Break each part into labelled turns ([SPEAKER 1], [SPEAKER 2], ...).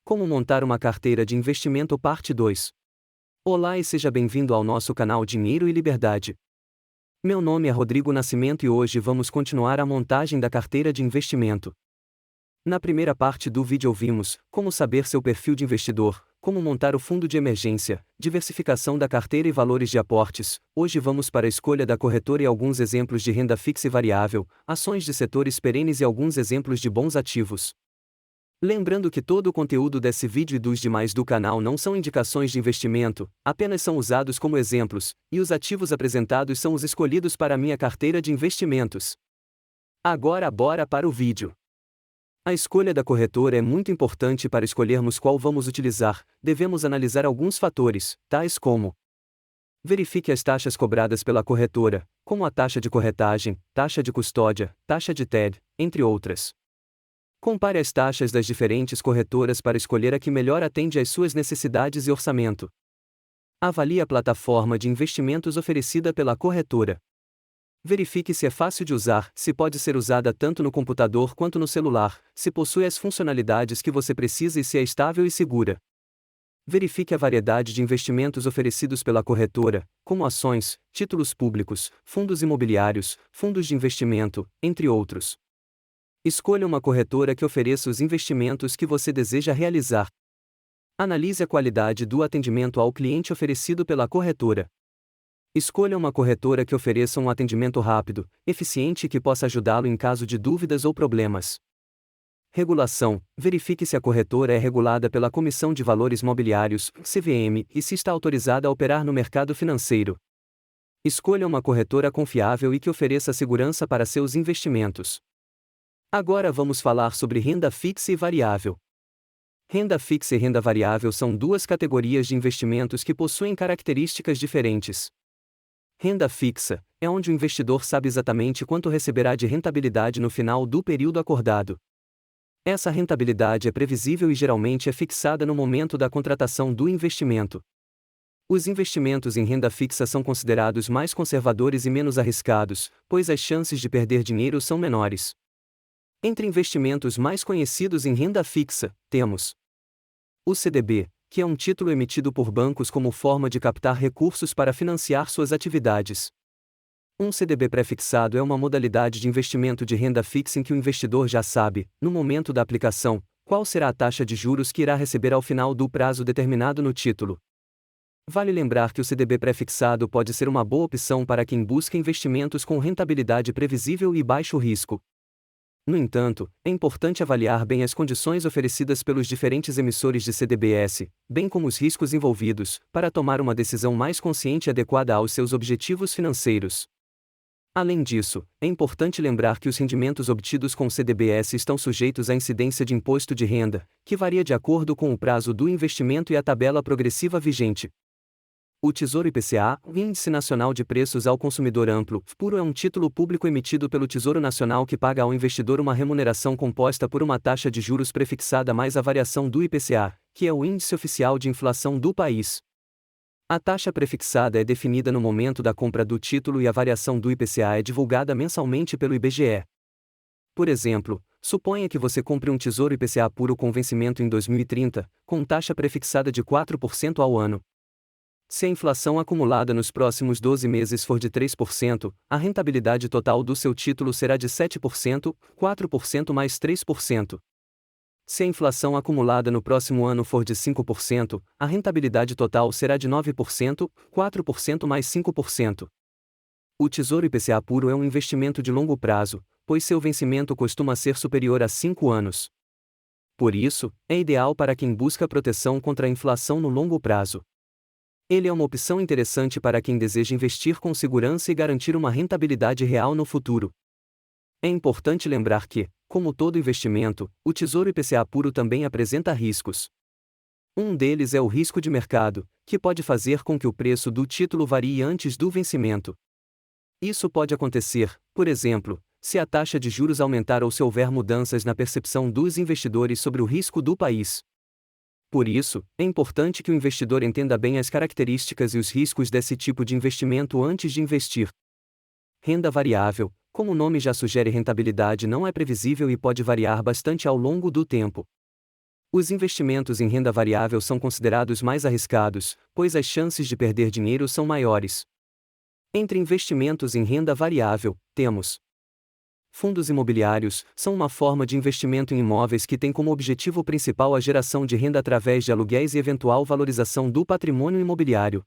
[SPEAKER 1] Como montar uma carteira de investimento parte 2. Olá e seja bem-vindo ao nosso canal Dinheiro e Liberdade. Meu nome é Rodrigo Nascimento e hoje vamos continuar a montagem da carteira de investimento. Na primeira parte do vídeo ouvimos como saber seu perfil de investidor, como montar o fundo de emergência, diversificação da carteira e valores de aportes. Hoje vamos para a escolha da corretora e alguns exemplos de renda fixa e variável, ações de setores perenes e alguns exemplos de bons ativos. Lembrando que todo o conteúdo desse vídeo e dos demais do canal não são indicações de investimento, apenas são usados como exemplos, e os ativos apresentados são os escolhidos para a minha carteira de investimentos. Agora bora para o vídeo. A escolha da corretora é muito importante para escolhermos qual vamos utilizar. Devemos analisar alguns fatores, tais como: verifique as taxas cobradas pela corretora, como a taxa de corretagem, taxa de custódia, taxa de TED, entre outras. Compare as taxas das diferentes corretoras para escolher a que melhor atende às suas necessidades e orçamento. Avalie a plataforma de investimentos oferecida pela corretora. Verifique se é fácil de usar, se pode ser usada tanto no computador quanto no celular, se possui as funcionalidades que você precisa e se é estável e segura. Verifique a variedade de investimentos oferecidos pela corretora, como ações, títulos públicos, fundos imobiliários, fundos de investimento, entre outros. Escolha uma corretora que ofereça os investimentos que você deseja realizar. Analise a qualidade do atendimento ao cliente oferecido pela corretora. Escolha uma corretora que ofereça um atendimento rápido, eficiente e que possa ajudá-lo em caso de dúvidas ou problemas. Regulação: verifique se a corretora é regulada pela Comissão de Valores Mobiliários, CVM, e se está autorizada a operar no mercado financeiro. Escolha uma corretora confiável e que ofereça segurança para seus investimentos. Agora vamos falar sobre renda fixa e variável. Renda fixa e renda variável são duas categorias de investimentos que possuem características diferentes. Renda fixa é onde o investidor sabe exatamente quanto receberá de rentabilidade no final do período acordado. Essa rentabilidade é previsível e geralmente é fixada no momento da contratação do investimento. Os investimentos em renda fixa são considerados mais conservadores e menos arriscados, pois as chances de perder dinheiro são menores. Entre investimentos mais conhecidos em renda fixa, temos o CDB, que é um título emitido por bancos como forma de captar recursos para financiar suas atividades. Um CDB pré-fixado é uma modalidade de investimento de renda fixa em que o investidor já sabe, no momento da aplicação, qual será a taxa de juros que irá receber ao final do prazo determinado no título. Vale lembrar que o CDB pré-fixado pode ser uma boa opção para quem busca investimentos com rentabilidade previsível e baixo risco. No entanto, é importante avaliar bem as condições oferecidas pelos diferentes emissores de CDBs, bem como os riscos envolvidos, para tomar uma decisão mais consciente e adequada aos seus objetivos financeiros. Além disso, é importante lembrar que os rendimentos obtidos com CDBs estão sujeitos à incidência de imposto de renda, que varia de acordo com o prazo do investimento e a tabela progressiva vigente. O Tesouro IPCA, o Índice Nacional de Preços ao Consumidor Amplo, puro é um título público emitido pelo Tesouro Nacional que paga ao investidor uma remuneração composta por uma taxa de juros prefixada mais a variação do IPCA, que é o índice oficial de inflação do país. A taxa prefixada é definida no momento da compra do título e a variação do IPCA é divulgada mensalmente pelo IBGE. Por exemplo, suponha que você compre um Tesouro IPCA puro com vencimento em 2030, com taxa prefixada de 4% ao ano. Se a inflação acumulada nos próximos 12 meses for de 3%, a rentabilidade total do seu título será de 7%, 4% mais 3%. Se a inflação acumulada no próximo ano for de 5%, a rentabilidade total será de 9%, 4% mais 5%. O Tesouro IPCA puro é um investimento de longo prazo, pois seu vencimento costuma ser superior a 5 anos. Por isso, é ideal para quem busca proteção contra a inflação no longo prazo. Ele é uma opção interessante para quem deseja investir com segurança e garantir uma rentabilidade real no futuro. É importante lembrar que, como todo investimento, o Tesouro IPCA puro também apresenta riscos. Um deles é o risco de mercado, que pode fazer com que o preço do título varie antes do vencimento. Isso pode acontecer, por exemplo, se a taxa de juros aumentar ou se houver mudanças na percepção dos investidores sobre o risco do país. Por isso, é importante que o investidor entenda bem as características e os riscos desse tipo de investimento antes de investir. Renda variável, como o nome já sugere, rentabilidade não é previsível e pode variar bastante ao longo do tempo. Os investimentos em renda variável são considerados mais arriscados, pois as chances de perder dinheiro são maiores. Entre investimentos em renda variável, temos fundos imobiliários, são uma forma de investimento em imóveis que tem como objetivo principal a geração de renda através de aluguéis e eventual valorização do patrimônio imobiliário.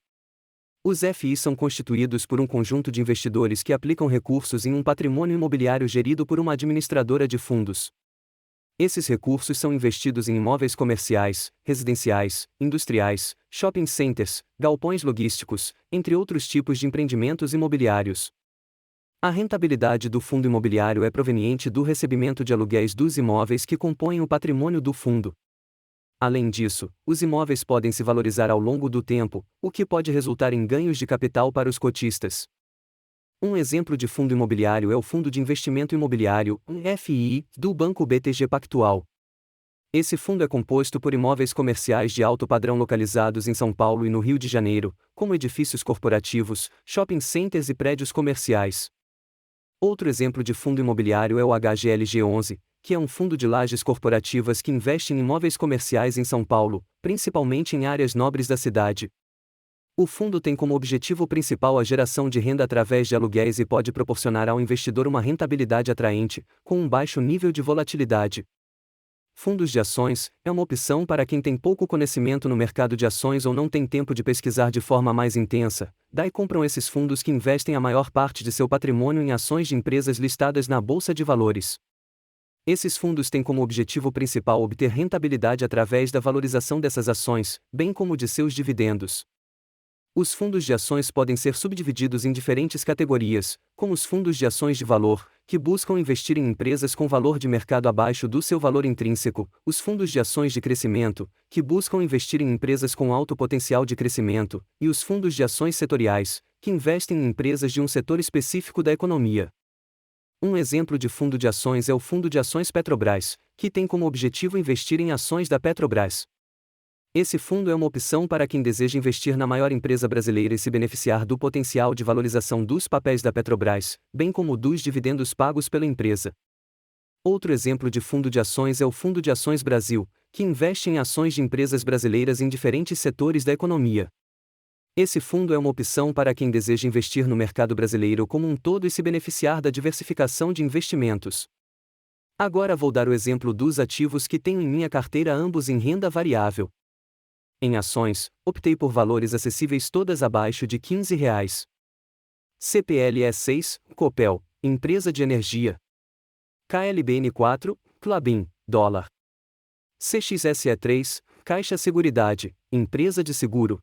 [SPEAKER 1] Os FIs são constituídos por um conjunto de investidores que aplicam recursos em um patrimônio imobiliário gerido por uma administradora de fundos. Esses recursos são investidos em imóveis comerciais, residenciais, industriais, shopping centers, galpões logísticos, entre outros tipos de empreendimentos imobiliários. A rentabilidade do fundo imobiliário é proveniente do recebimento de aluguéis dos imóveis que compõem o patrimônio do fundo. Além disso, os imóveis podem se valorizar ao longo do tempo, o que pode resultar em ganhos de capital para os cotistas. Um exemplo de fundo imobiliário é o Fundo de Investimento Imobiliário, FII, do Banco BTG Pactual. Esse fundo é composto por imóveis comerciais de alto padrão localizados em São Paulo e no Rio de Janeiro, como edifícios corporativos, shopping centers e prédios comerciais. Outro exemplo de fundo imobiliário é o HGLG11, que é um fundo de lajes corporativas que investe em imóveis comerciais em São Paulo, principalmente em áreas nobres da cidade. O fundo tem como objetivo principal a geração de renda através de aluguéis e pode proporcionar ao investidor uma rentabilidade atraente, com um baixo nível de volatilidade. Fundos de ações é uma opção para quem tem pouco conhecimento no mercado de ações ou não tem tempo de pesquisar de forma mais intensa. Daí compram esses fundos que investem a maior parte de seu patrimônio em ações de empresas listadas na Bolsa de Valores. Esses fundos têm como objetivo principal obter rentabilidade através da valorização dessas ações, bem como de seus dividendos. Os fundos de ações podem ser subdivididos em diferentes categorias, como os fundos de ações de valor, que buscam investir em empresas com valor de mercado abaixo do seu valor intrínseco, os fundos de ações de crescimento, que buscam investir em empresas com alto potencial de crescimento, e os fundos de ações setoriais, que investem em empresas de um setor específico da economia. Um exemplo de fundo de ações é o Fundo de Ações Petrobras, que tem como objetivo investir em ações da Petrobras. Esse fundo é uma opção para quem deseja investir na maior empresa brasileira e se beneficiar do potencial de valorização dos papéis da Petrobras, bem como dos dividendos pagos pela empresa. Outro exemplo de fundo de ações é o Fundo de Ações Brasil, que investe em ações de empresas brasileiras em diferentes setores da economia. Esse fundo é uma opção para quem deseja investir no mercado brasileiro como um todo e se beneficiar da diversificação de investimentos. Agora vou dar o exemplo dos ativos que tenho em minha carteira, ambos em renda variável. Em ações, optei por valores acessíveis todas abaixo de R$ 15. CPLE 6, Copel, empresa de energia. KLBN 4, Klabin, dólar. CXSE 3, Caixa Seguridade, empresa de seguro.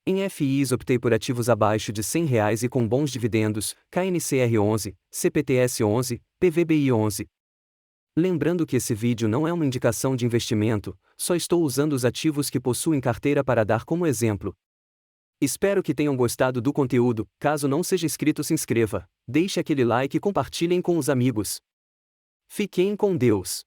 [SPEAKER 1] Em FIs optei por ativos abaixo de R$ 100 e com bons dividendos, KNCR 11, CPTS 11, PVBI 11. Lembrando que esse vídeo não é uma indicação de investimento, só estou usando os ativos que possuo em carteira para dar como exemplo. Espero que tenham gostado do conteúdo. Caso não seja inscrito, se inscreva, deixe aquele like e compartilhem com os amigos. Fiquem com Deus.